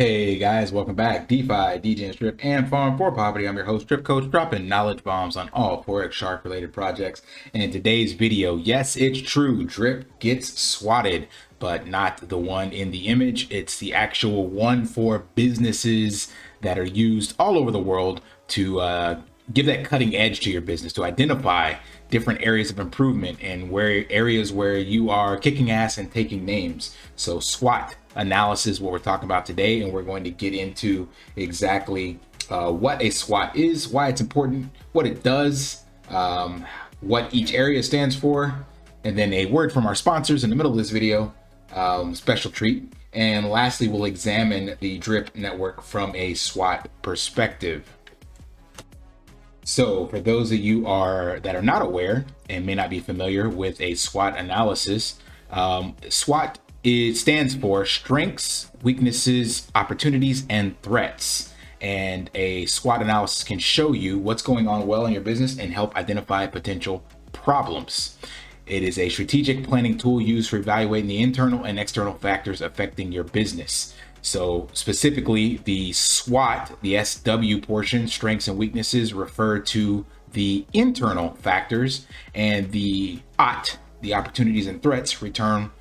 Hey guys, welcome back. DeFi, degens, Drip, and Farm for Poverty. I'm your host, Drip Coach, dropping knowledge bombs on all Forex Shark related projects. And in today's video, yes, it's true, Drip gets swatted, but not the one in the image. It's the actual one for businesses that are used all over the world to give that cutting edge to your business, to identify different areas of improvement and where areas where you are kicking ass and taking names. So SWOT analysis, what we're talking about today, and we're going to get into exactly what a SWOT is, why it's important, what it does, what each area stands for, and then a word from our sponsors in the middle of this video, special treat. And lastly, we'll examine the Drip network from a SWOT perspective. So for those of you that are not aware and may not be familiar with a SWOT analysis, SWOT stands for strengths, weaknesses, opportunities, and threats. And a SWOT analysis can show you what's going on well in your business and help identify potential problems. It is a strategic planning tool used for evaluating the internal and external factors affecting your business. So specifically, the SWOT, the SW portion, strengths and weaknesses, refer to the internal factors, and the OT, the opportunities and threats, refer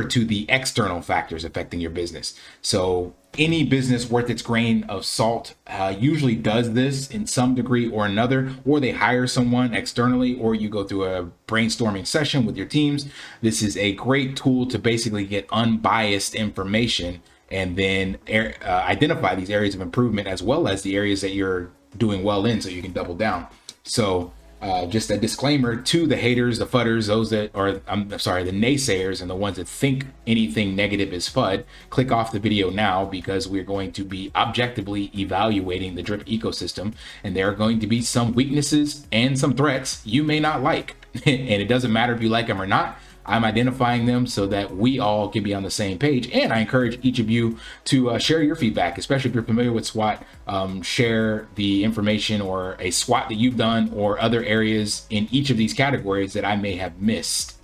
to the external factors affecting your business. So any business worth its grain of salt usually does this in some degree or another, or they hire someone externally, or you go through a brainstorming session with your teams. This is a great tool to basically get unbiased information and then identify these areas of improvement as well as the areas that you're doing well in, so you can double down. So just a disclaimer to the haters, the fudders, the naysayers, and the ones that think anything negative is FUD. Click off the video now, because we're going to be objectively evaluating the Drip ecosystem, and there are going to be some weaknesses and some threats you may not like. And it doesn't matter if you like them or not. I'm identifying them so that we all can be on the same page. And I encourage each of you to share your feedback, especially if you're familiar with SWOT. Share the information or a SWOT that you've done or other areas in each of these categories that I may have missed.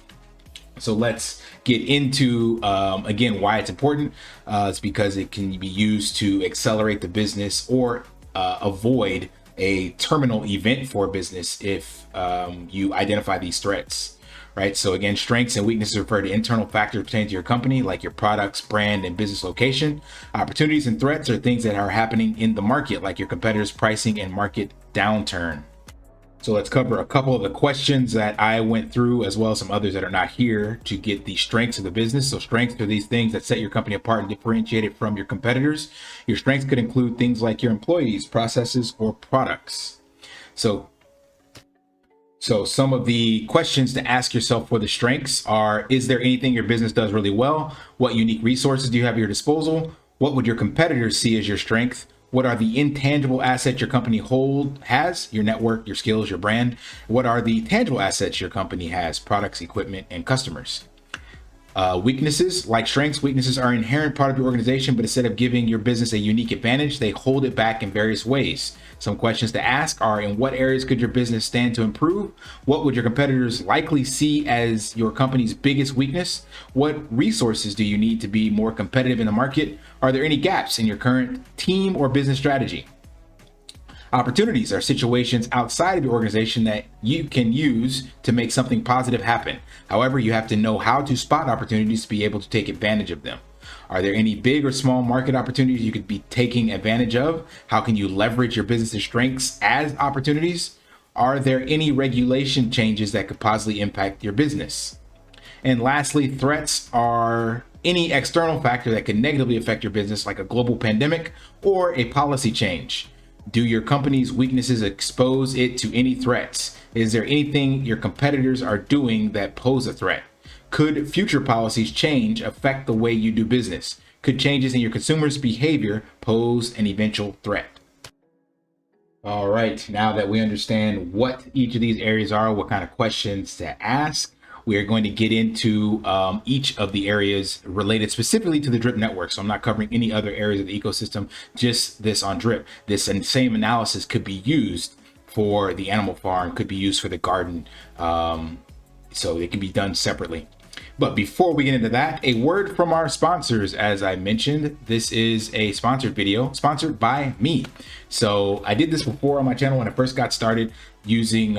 So let's get into, again, why it's important. It's because it can be used to accelerate the business or avoid a terminal event for business if you identify these threats. Right. So again, strengths and weaknesses refer to internal factors pertaining to your company, like your products, brand, and business location. Opportunities and threats are things that are happening in the market, like your competitors' pricing and market downturn. So let's cover a couple of the questions that I went through, as well as some others that are not here, to get the strengths of the business. So strengths are these things that set your company apart and differentiate it from your competitors. Your strengths could include things like your employees, processes, or products. So some of the questions to ask yourself for the strengths are: is there anything your business does really well? What unique resources do you have at your disposal? What would your competitors see as your strength? What are the intangible assets your company has? Your network, your skills, your brand. What are the tangible assets your company has? Products, equipment, and customers. Weaknesses, like strengths, weaknesses are an inherent part of your organization, but instead of giving your business a unique advantage, they hold it back in various ways. Some questions to ask are: in what areas could your business stand to improve? What would your competitors likely see as your company's biggest weakness? What resources do you need to be more competitive in the market? Are there any gaps in your current team or business strategy? Opportunities are situations outside of your organization that you can use to make something positive happen. However, you have to know how to spot opportunities to be able to take advantage of them. Are there any big or small market opportunities you could be taking advantage of? How can you leverage your business's strengths as opportunities? Are there any regulation changes that could positively impact your business? And lastly, threats are any external factor that could negatively affect your business, like a global pandemic or a policy change. Do your company's weaknesses expose it to any threats? Is there anything your competitors are doing that pose a threat? Could future policies change affect the way you do business? Could changes in your consumers' behavior pose an eventual threat? All right, now that we understand what each of these areas are, what kind of questions to ask, we are going to get into each of the areas related specifically to the Drip network. So I'm not covering any other areas of the ecosystem, just this on Drip. This same analysis could be used for the animal farm, could be used for the garden. So it can be done separately. But before we get into that, a word from our sponsors. As I mentioned, this is a sponsored video sponsored by me. So I did this before on my channel when I first got started using,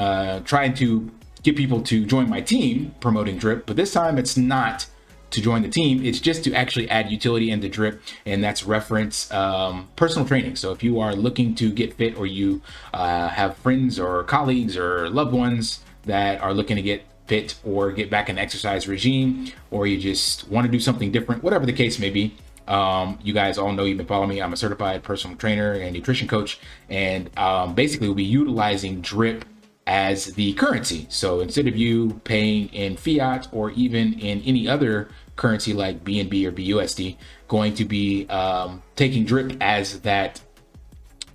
trying to get people to join my team promoting drip. But this time it's not to join the team, it's just to actually add utility into drip, and that's reference personal training. So if you are looking to get fit, or you have friends or colleagues or loved ones that are looking to get fit or get back in the exercise regime, or you just want to do something different, whatever the case may be, you guys all know, you've been following me, I'm a certified personal trainer and nutrition coach, and basically we'll be utilizing drip as the currency. So instead of you paying in fiat or even in any other currency like BNB or BUSD, going to be taking drip as that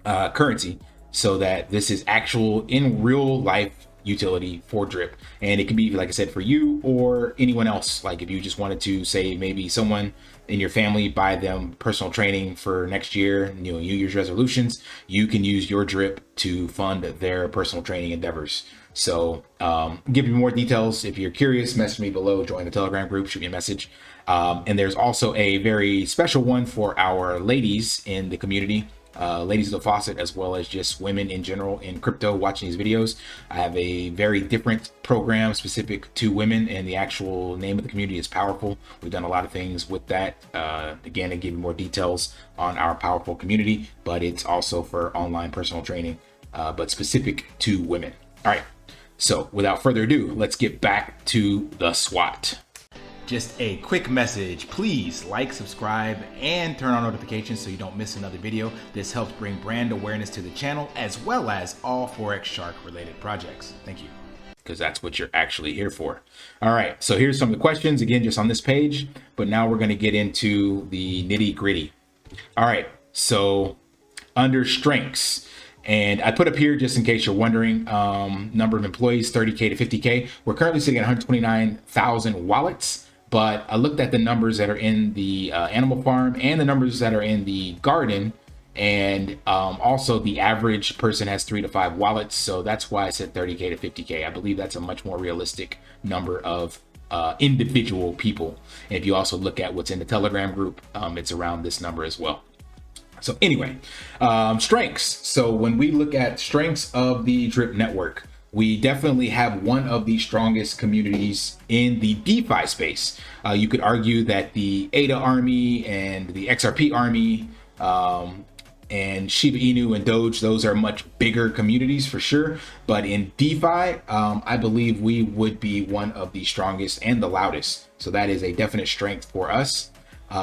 currency, so that this is actual in real life utility for drip. And it can be, like I said, for you or anyone else. Like if you just wanted to, say, maybe someone in your family, buy them personal training for next year, New Year's resolutions, you can use your drip to fund their personal training endeavors. So give you more details. If you're curious, message me below, join the Telegram group, shoot me a message. And there's also a very special one for our ladies in the community, ladies of the Faucet, as well as just women in general in crypto watching these videos. I have a very different program specific to women, and the actual name of the community is Powerful. We've done a lot of things with that. Again, I give you more details on our Powerful community, but it's also for online personal training, but specific to women. All right. So without further ado, let's get back to the SWOT. Just a quick message, please like, subscribe, and turn on notifications so you don't miss another video. This helps bring brand awareness to the channel, as well as all Forex Shark related projects. Thank you, because that's what you're actually here for. All right, so here's some of the questions, again, just on this page, but now we're gonna get into the nitty gritty. All right, so under strengths, and I put up here, just in case you're wondering, number of employees, 30K to 50K. We're currently sitting at 129,000 wallets. But I looked at the numbers that are in the animal farm and the numbers that are in the garden, and also the average person has 3 to 5 wallets. So that's why I said 30K to 50K. I believe that's a much more realistic number of individual people. And if you also look at what's in the Telegram group, it's around this number as well. So anyway, strengths. So when we look at strengths of the drip network, we definitely have one of the strongest communities in the DeFi space. You could argue that the ADA army and the XRP army and Shiba Inu and Doge, those are much bigger communities for sure. But in DeFi, I believe we would be one of the strongest and the loudest. So that is a definite strength for us.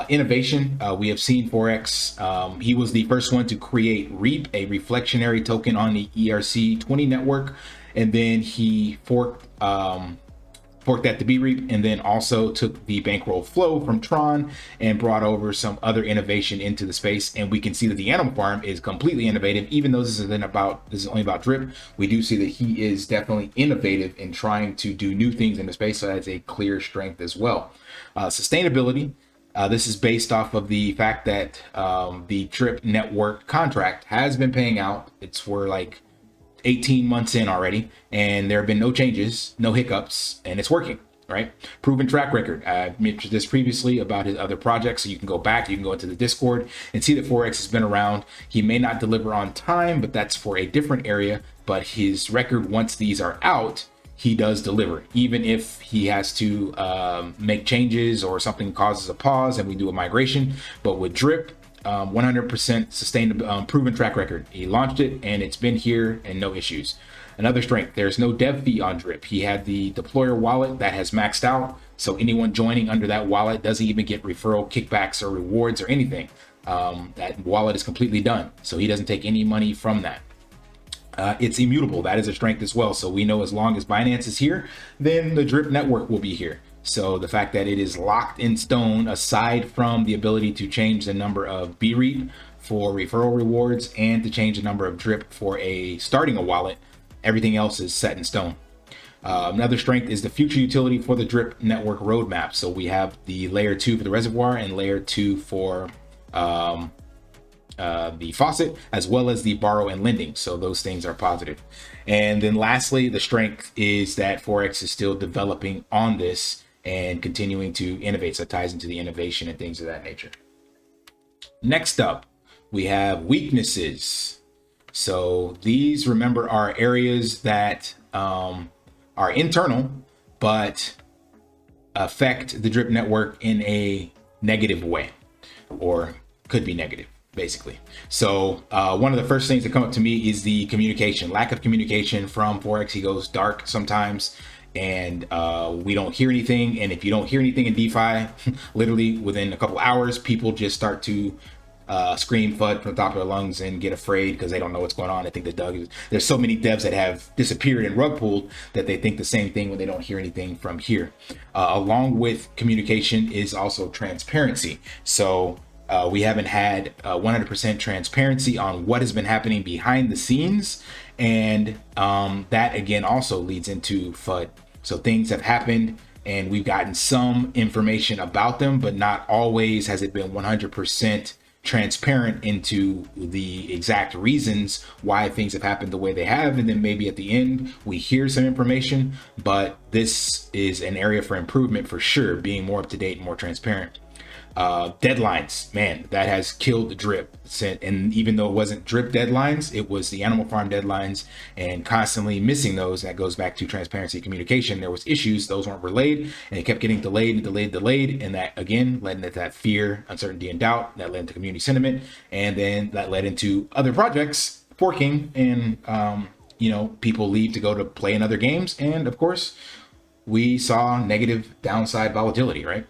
Innovation, we have seen Forex. He was the first one to create REAP, a reflectionary token on the ERC20 network. And then he forked that to be REAP, and then also took the bankroll flow from Tron and brought over some other innovation into the space. And we can see that the animal farm is completely innovative. Even though this is only about drip, we do see that he is definitely innovative in trying to do new things in the space. So that's a clear strength as well. Sustainability. This is based off of the fact that the drip network contract has been paying out. It's for like 18 months in already, and there have been no changes, no hiccups, and it's working, right? Proven track record. I mentioned this previously about his other projects, so you can go back, you can go into the Discord and see that Forex has been around. He may not deliver on time, but that's for a different area. But his record, once these are out, he does deliver, even if he has to make changes or something causes a pause and we do a migration. But with drip, 100% sustainable, proven track record. He launched it and it's been here and no issues. Another strength, there's no dev fee on drip. He had the deployer wallet that has maxed out, so anyone joining under that wallet doesn't even get referral kickbacks or rewards or anything. That wallet is completely done, so he doesn't take any money from that. It's immutable. That is a strength as well. So we know as long as Binance is here, then the drip network will be here. So the fact that it is locked in stone, aside from the ability to change the number of BREIT for referral rewards and to change the number of drip for starting a wallet, everything else is set in stone. Another strength is the future utility for the drip network roadmap. So we have the layer 2 for the reservoir and layer 2 for the faucet, as well as the borrow and lending. So those things are positive. And then lastly, the strength is that Forex is still developing on this, and continuing to innovate. So it ties into the innovation and things of that nature. Next up, we have weaknesses. So these, remember, are areas that are internal, but affect the drip network in a negative way, or could be negative, basically. So one of the first things that come up to me is the communication, lack of communication from Forex. He goes dark sometimes, and we don't hear anything. And if you don't hear anything in DeFi, literally within a couple hours, people just start to scream FUD from the top of their lungs and get afraid because they don't know what's going on. I think that there's so many devs that have disappeared and rug pulled that they think the same thing when they don't hear anything from here. Along with communication is also transparency. So we haven't had 100% transparency on what has been happening behind the scenes. And that again also leads into FUD. So things have happened and we've gotten some information about them, but not always has it been 100% transparent into the exact reasons why things have happened the way they have. And then maybe at the end we hear some information, but this is an area for improvement for sure, being more up to date and more transparent. Deadlines, man, that has killed the drip. And even though it wasn't drip deadlines, it was the animal farm deadlines, and constantly missing those. That goes back to transparency communication. There was issues, those weren't relayed, and it kept getting delayed and delayed. And that again led into that fear, uncertainty, and doubt. That led into community sentiment. And then that led into other projects forking, and people leave to go to play in other games. And of course, we saw negative downside volatility, right?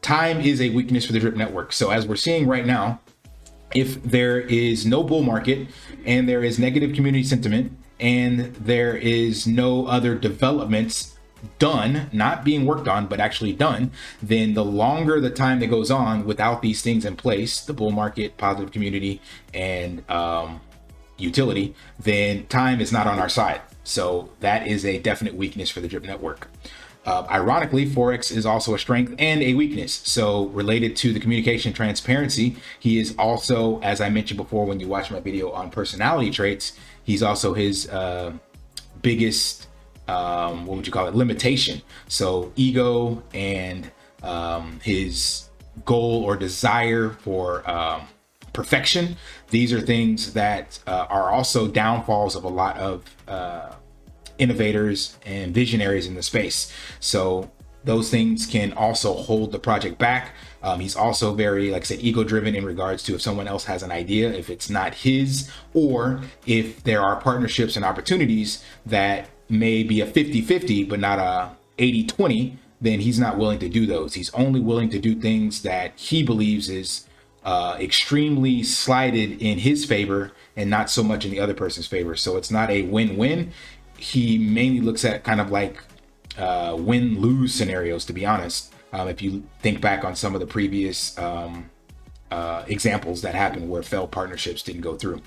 Time is a weakness for the drip network. So as we're seeing right now, if there is no bull market and there is negative community sentiment and there is no other developments done, not being worked on, but actually done, then the longer the time that goes on without these things in place, the bull market, positive community, and utility, then time is not on our side. So that is a definite weakness for the drip network. Ironically, Forex is also a strength and a weakness. So related to the communication transparency, he is also, as I mentioned before, when you watch my video on personality traits, he's also his biggest, what would you call it, limitation. So ego and his goal or desire for perfection. These are things that are also downfalls of a lot of innovators and visionaries in the space. So those things can also hold the project back. He's also very, like I said, ego driven in regards to if someone else has an idea, if it's not his, or if there are partnerships and opportunities that may be a 50-50, but not a 80-20, then he's not willing to do those. He's only willing to do things that he believes is extremely slighted in his favor and not so much in the other person's favor. So it's not a win-win. He mainly looks at kind of like win-lose scenarios, to be honest. If you think back on some of the previous examples that happened where failed partnerships didn't go through.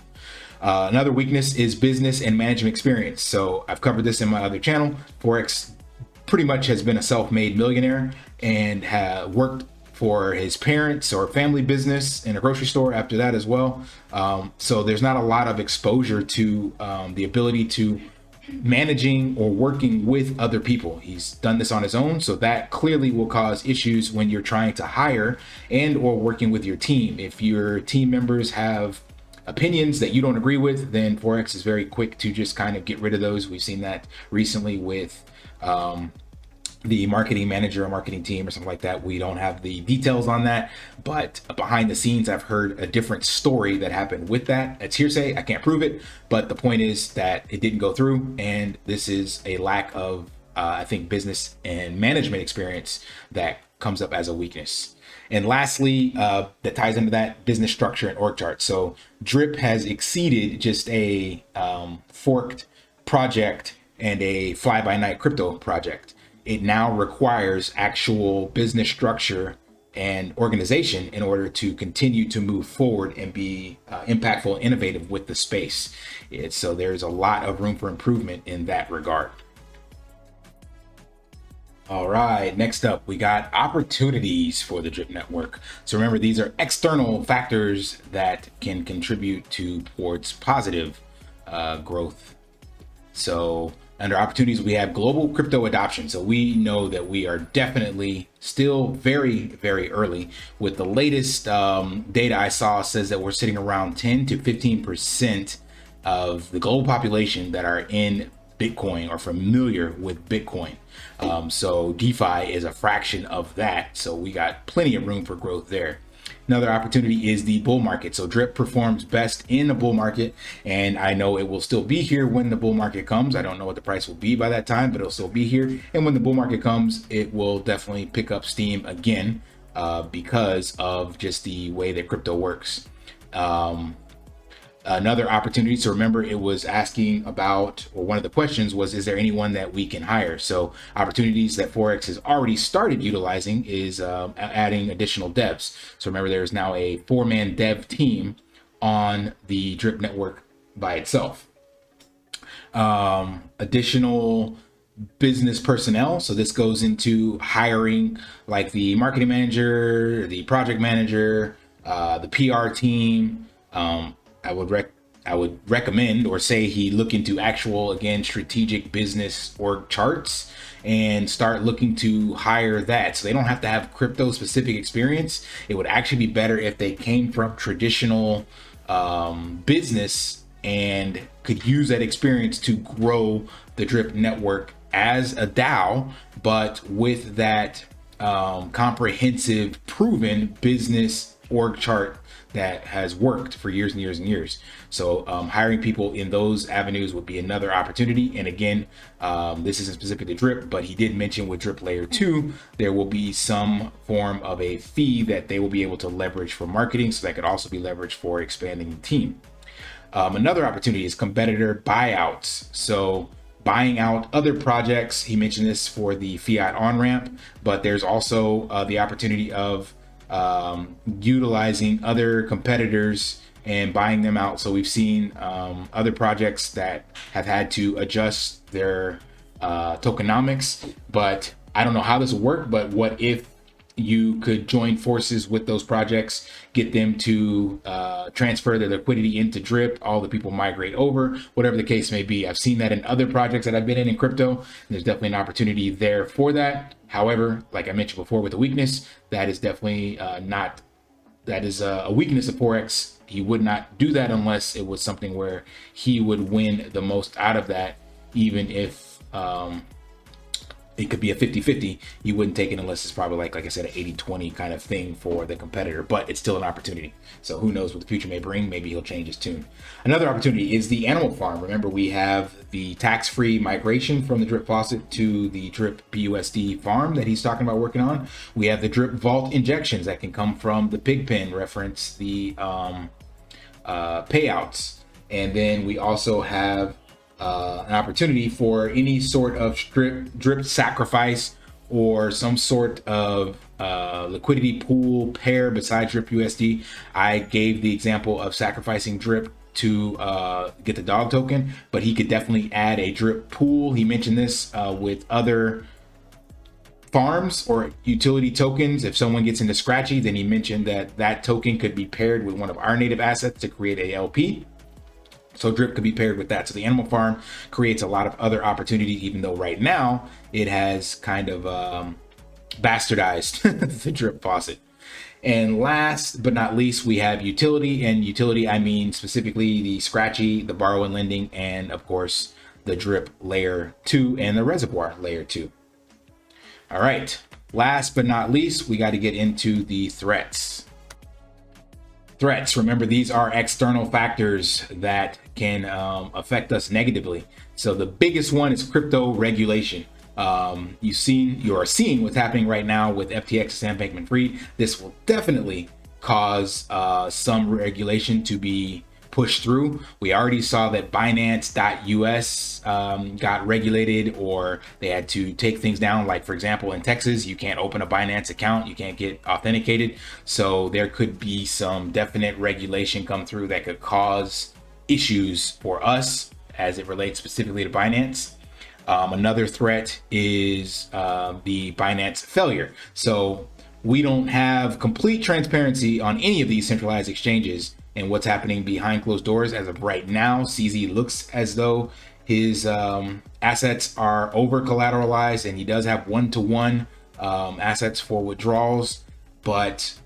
Another weakness is business and management experience. So I've covered this in my other channel. Forex pretty much has been a self-made millionaire and worked for his parents or family business in a grocery store after that as well. So there's not a lot of exposure to the ability to managing or working with other people. He's done this on his own, so that clearly will cause issues when you're trying to hire and or working with your team. If your team members have opinions that you don't agree with, then Forex is very quick to just kind of get rid of those. We've seen that recently with the marketing manager or marketing team or something like that. We don't have the details on that, but behind the scenes, I've heard a different story that happened with that. It's hearsay, I can't prove it, but the point is that it didn't go through, and this is a lack of, I think, business and management experience that comes up as a weakness. And lastly, that ties into that, business structure and org chart. So Drip has exceeded just a forked project and a fly-by-night crypto project. It now requires actual business structure and organization in order to continue to move forward and be impactful and innovative with the space. So there's a lot of room for improvement in that regard. All right, next up, we got opportunities for the Drip network. So remember, these are external factors that can contribute towards positive growth. So Under opportunities, we have global crypto adoption. So we know that we are definitely still very, very early. With the latest data I saw says that we're sitting around 10 to 15% of the global population that are in Bitcoin or familiar with Bitcoin. So DeFi is a fraction of that. So we got plenty of room for growth there. Another opportunity is the bull market. So drip performs best in the bull market, and I know it will still be here when the bull market comes. I don't know what the price will be by that time, but it'll still be here. And when the bull market comes, it will definitely pick up steam again because of just the way that crypto works. Another opportunity. So remember, it was asking about, or one of the questions was, is there anyone that we can hire? So opportunities that Forex has already started utilizing is adding additional devs. So remember, there's now a 4-man dev team on the Drip network by itself. Additional business personnel. So this goes into hiring like the marketing manager, the project manager, the PR team. I would recommend or say he look into actual, again, strategic business org charts and start looking to hire that. So they don't have to have crypto specific experience. It would actually be better if they came from traditional business and could use that experience to grow the Drip network as a DAO, but with that comprehensive, proven business org chart that has worked for years and years and years. So hiring people in those avenues would be another opportunity. And again, this isn't specific to Drip, but he did mention with Drip Layer 2, there will be some form of a fee that they will be able to leverage for marketing. So that could also be leveraged for expanding the team. Another opportunity is competitor buyouts. So buying out other projects. He mentioned this for the fiat on-ramp, but there's also the opportunity of utilizing other competitors and buying them out. So we've seen other projects that have had to adjust their tokenomics, but I don't know how this will work. But what if you could join forces with those projects, get them to transfer their liquidity into Drip, all the people migrate over, whatever the case may be. I've seen that in other projects that I've been in crypto, and there's definitely an opportunity there for that. However, like I mentioned before with the weakness, that is definitely that is a weakness of Forex. He would not do that unless it was something where he would win the most out of that, even if it could be a 50-50. You wouldn't take it unless it's probably like I said, an 80-20 kind of thing for the competitor, but it's still an opportunity. So who knows what the future may bring? Maybe he'll change his tune. Another opportunity is the animal farm. Remember, we have the tax-free migration from the Drip Faucet to the Drip BUSD farm that he's talking about working on. We have the Drip Vault injections that can come from the pig pen reference, the payouts. And then we also have an opportunity for any sort of drip sacrifice or some sort of liquidity pool pair besides Drip USD. I gave the example of sacrificing Drip to get the dog token, but he could definitely add a Drip pool. He mentioned this with other farms or utility tokens. If someone gets into Scratchy, then he mentioned that that token could be paired with one of our native assets to create a LP. So Drip could be paired with that. So the animal farm creates a lot of other opportunities, even though right now it has kind of bastardized the Drip Faucet. And last but not least, we have utility. And utility, I mean specifically the Scratchy, the borrow and lending, and of course the Drip Layer 2 and the Reservoir Layer 2. All right. Last but not least, we got to get into the threats. Threats, remember, these are external factors that can affect us negatively. So the biggest one is crypto regulation. You are seeing what's happening right now with FTX Sam Bankman-Fried. This will definitely cause some regulation to be pushed through. We already saw that Binance.us got regulated, or they had to take things down. Like, for example, in Texas, you can't open a Binance account, you can't get authenticated. So there could be some definite regulation come through that could cause issues for us as it relates specifically to Binance. Another threat is the Binance failure. So we don't have complete transparency on any of these centralized exchanges and what's happening behind closed doors. As of right now, CZ looks as though his assets are over collateralized, and he does have one-to-one assets for withdrawals, but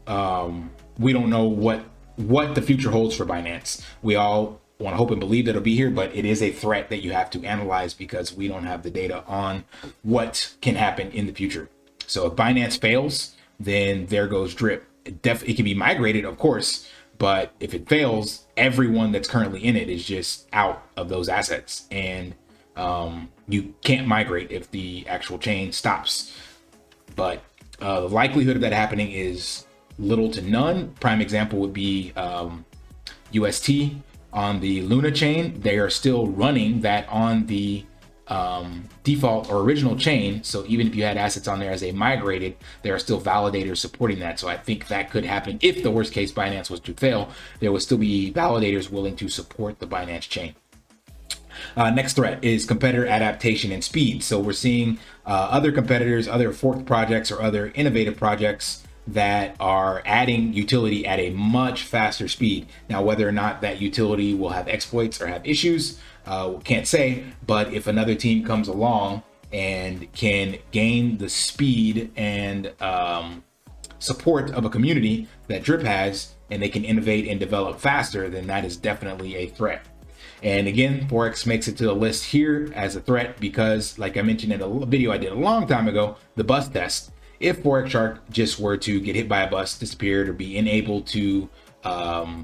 we don't know what the future holds for Binance. We all want to hope and believe that it'll be here, but it is a threat that you have to analyze because we don't have the data on what can happen in the future. So if Binance fails, then there goes Drip. It can be migrated, of course, but if it fails, everyone that's currently in it is just out of those assets, and you can't migrate if the actual chain stops. But the likelihood of that happening is little to none. Prime example would be UST on the Luna chain. They are still running that on the default or original chain. So even if you had assets on there as they migrated, there are still validators supporting that. So I think that could happen if the worst case Binance was to fail. There would still be validators willing to support the Binance chain. Next threat is competitor adaptation and speed. So we're seeing other competitors, other forked projects or other innovative projects that are adding utility at a much faster speed. Now, whether or not that utility will have exploits or have issues, can't say, but if another team comes along and can gain the speed and support of a community that Drip has, and they can innovate and develop faster, then that is definitely a threat. And again, Forex makes it to the list here as a threat because, like I mentioned in a video I did a long time ago, the bus test. If Forex Shark just were to get hit by a bus, disappeared, or be unable to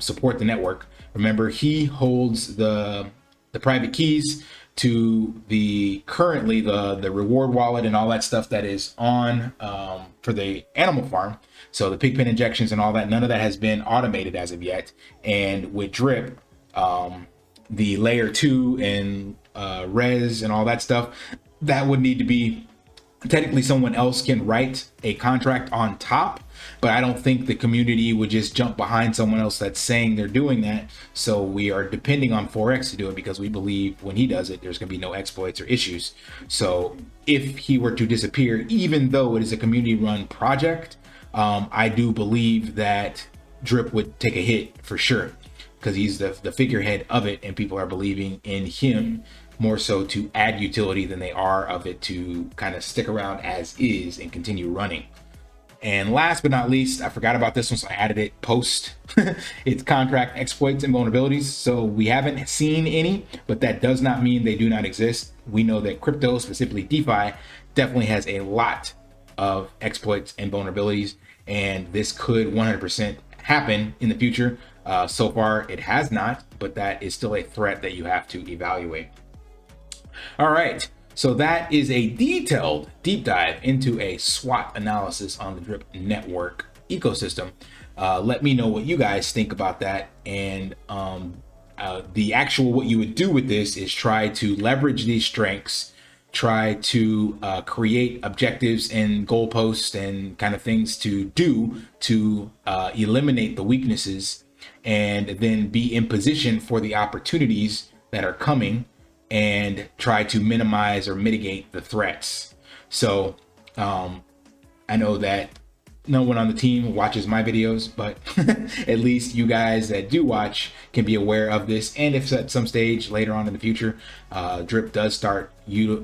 support the network, remember he holds the private keys to the currently the reward wallet and all that stuff that is on for the animal farm. So the pig pen injections and all that, none of that has been automated as of yet. And with Drip, the layer 2 and res and all that stuff, that would need to be technically someone else can write a contract on top, but I don't think the community would just jump behind someone else that's saying they're doing that. So we are depending on Forex to do it because we believe when he does it, there's going to be no exploits or issues. So if he were to disappear, even though it is a community run project, I do believe that Drip would take a hit for sure because he's the figurehead of it, and people are believing in him more so to add utility than they are of it to kind of stick around as is and continue running. And last but not least, I forgot about this one, so I added it post. It's contract exploits and vulnerabilities. So we haven't seen any, but that does not mean they do not exist. We know that crypto, specifically DeFi, definitely has a lot of exploits and vulnerabilities, and this could 100% happen in the future. So far it has not, but that is still a threat that you have to evaluate. All right, so that is a detailed deep dive into a SWOT analysis on the Drip network ecosystem. Let me know what you guys think about that. And the actual what you would do with this is try to leverage these strengths, try to create objectives and goalposts and kind of things to do to eliminate the weaknesses, and then be in position for the opportunities that are coming and try to minimize or mitigate the threats. So I know that no one on the team watches my videos, but at least you guys that do watch can be aware of this. And if at some stage later on in the future, Drip does start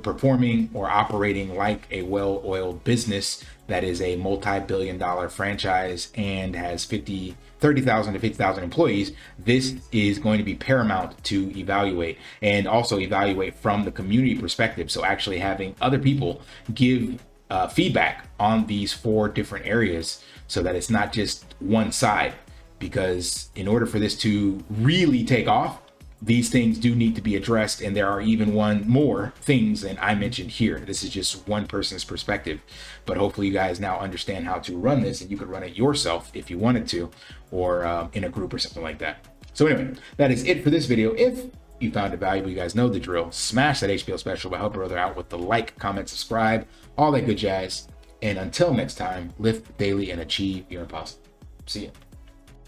performing or operating like a well-oiled business that is a multi-billion-dollar franchise and has 30,000 to 50,000 employees, this is going to be paramount to evaluate, and also evaluate from the community perspective. So actually having other people give feedback on these 4 different areas so that it's not just one side, because in order for this to really take off, these things do need to be addressed, and there are even more things than I mentioned here. This is just one person's perspective, but hopefully you guys now understand how to run this, and you could run it yourself if you wanted to, or in a group or something like that. So anyway, that is it for this video. If you found it valuable, you guys know the drill. Smash that HPL special by helping a brother out with the like, comment, subscribe, all that good jazz. And until next time, lift daily and achieve your impossible. See ya.